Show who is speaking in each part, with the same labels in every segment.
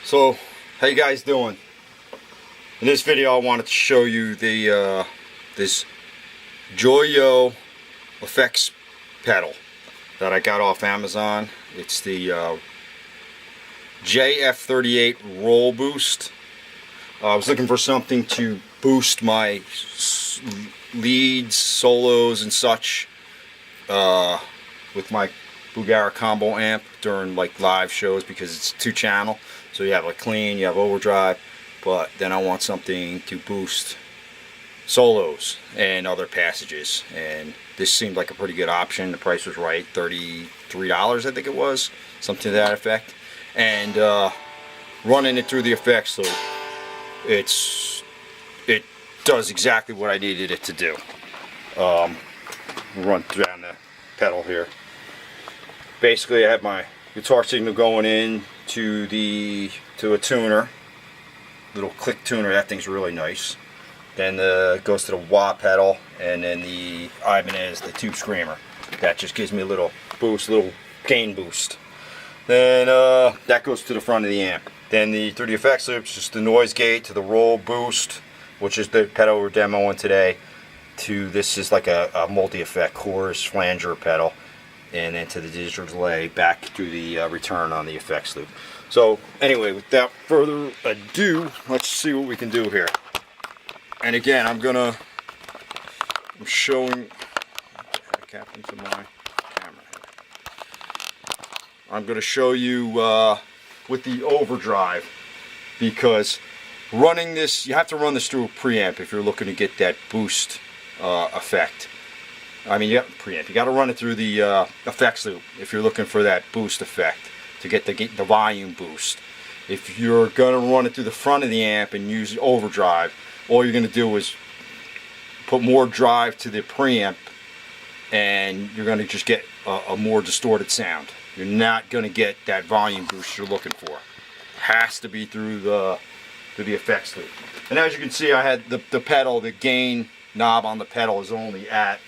Speaker 1: So, how you guys doing? In this video, I wanted to show you the this Joyo effects pedal that I got off Amazon. It's the JF38 Roll Boost. I was looking for something to boost my leads, solos, and such with my Bugara combo amp during like live shows, because it's 2-channel. So you have like clean, you have overdrive, but then I want something to boost solos and other passages, and this seemed like a pretty good option. The price was right, $33 I think it was, something to that effect. And running it through the effects loop, it does exactly what I needed it to do. Run down the pedal here. Basically, I have my guitar signal going in to a tuner, little click tuner. That thing's really nice. Then it goes to the wah pedal, and then the Ibanez, the tube screamer. That just gives me a little boost, little gain boost. Then that goes to the front of the amp. Then through the effects loops, just the noise gate to the roll boost, which is the pedal we're demoing today. To this is like a multi-effect chorus flanger pedal, and then to the digital delay back to the return on the effects loop. So anyway, without further ado, let's see what we can do here. And again, I'm showing cap into my camera here. I'm going to show you with the overdrive, because running this, you have to run this through a preamp if you're looking to get that boost effect. I mean, you got to run it through the effects loop if you're looking for that boost effect to get the volume boost. If you're going to run it through the front of the amp and use overdrive, all you're going to do is put more drive to the preamp, and you're going to just get a more distorted sound. You're not going to get that volume boost you're looking for. It has to be through the effects loop. And as you can see, I had the pedal, the gain knob on the pedal is only at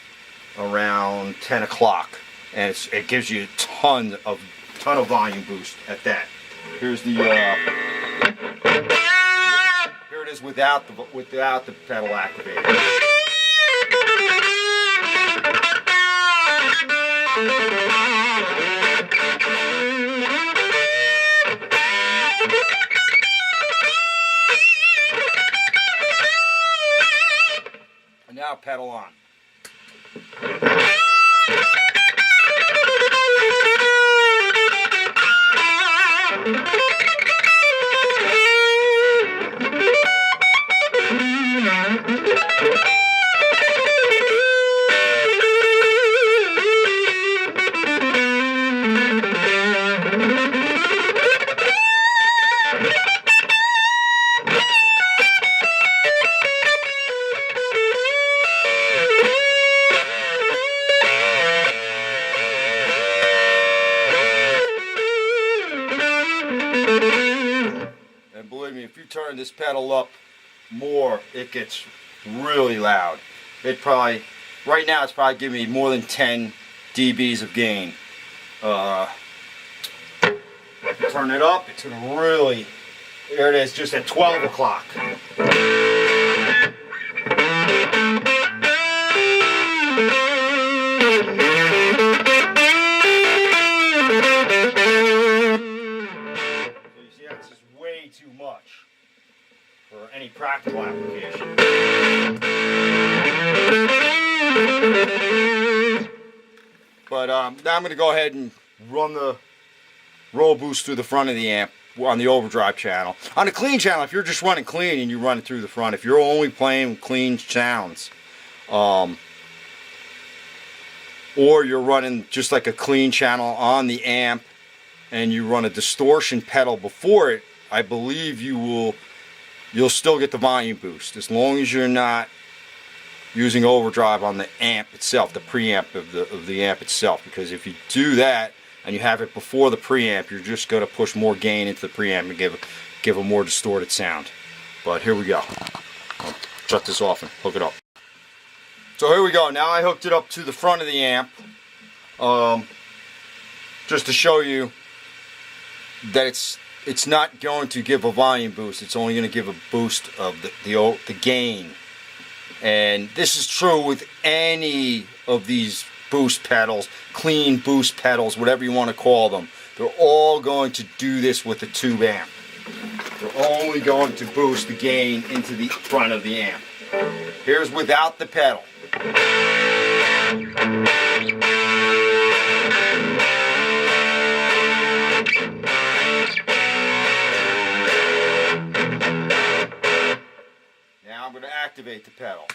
Speaker 1: around 10 o'clock, and it gives you a ton of volume boost at that. Here's the here it is without the pedal activated. And now pedal on. And believe me, if you turn this pedal up more, it gets really loud. Right now it's probably giving me more than 10 dBs of gain. Turn it up, it's gonna really, there it is, just at 12 o'clock. Too much for any practical application. But now I'm going to go ahead and run the roll boost through the front of the amp on the overdrive channel. On the clean channel, if you're just running clean and you run it through the front, if you're only playing clean sounds, or you're running just like a clean channel on the amp and you run a distortion pedal before it, I believe you'll still get the volume boost, as long as you're not using overdrive on the amp itself, the preamp of the amp itself. Because if you do that and you have it before the preamp, you're just going to push more gain into the preamp and give a more distorted sound. But here we go. I'll shut this off and hook it up. So here we go. Now I hooked it up to the front of the amp, just to show you that it's not going to give a volume boost. It's only going to give a boost of the gain. And this is true with any of these boost pedals, clean boost pedals, whatever you want to call them. They're all going to do this with the tube amp. They're only going to boost the gain into the front of the amp. Here's without the pedal. Now I'm going to activate the pedal.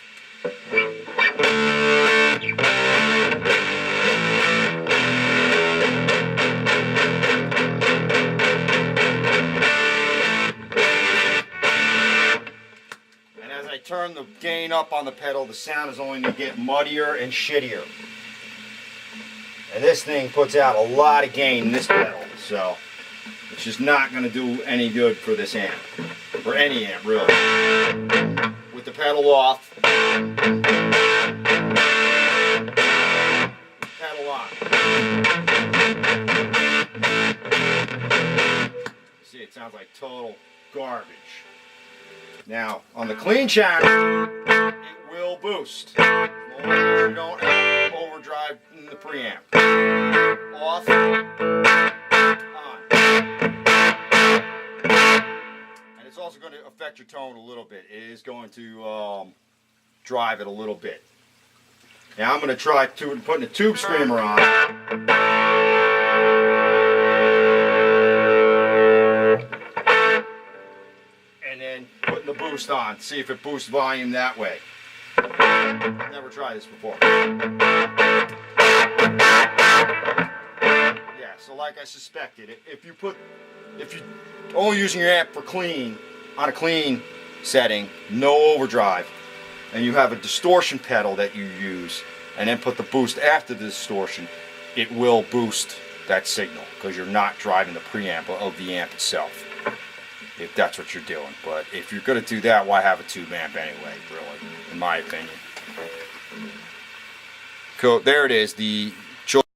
Speaker 1: And as I turn the gain up on the pedal, the sound is only going to get muddier and shittier. And this thing puts out a lot of gain in this pedal, so it's just not going to do any good for this amp. For any amp, really. With the pedal off, pedal on. See, it sounds like total garbage. Now, on the clean channel, it will boost. As long as you don't have overdrive in the preamp. Off, on. And it's also going to affect your tone a little bit. It is going to drive it a little bit. Now I'm going to try putting a tube screamer on. And then putting the boost on. See if it boosts volume that way. I've never tried this before. Yeah, so like I suspected, if you only using your amp for clean, on a clean setting, no overdrive, and you have a distortion pedal that you use, and then put the boost after the distortion, it will boost that signal, because you're not driving the preamp of the amp itself, if that's what you're doing. But if you're going to do that, why have a tube amp anyway, really, in my opinion. Cool. There it is, the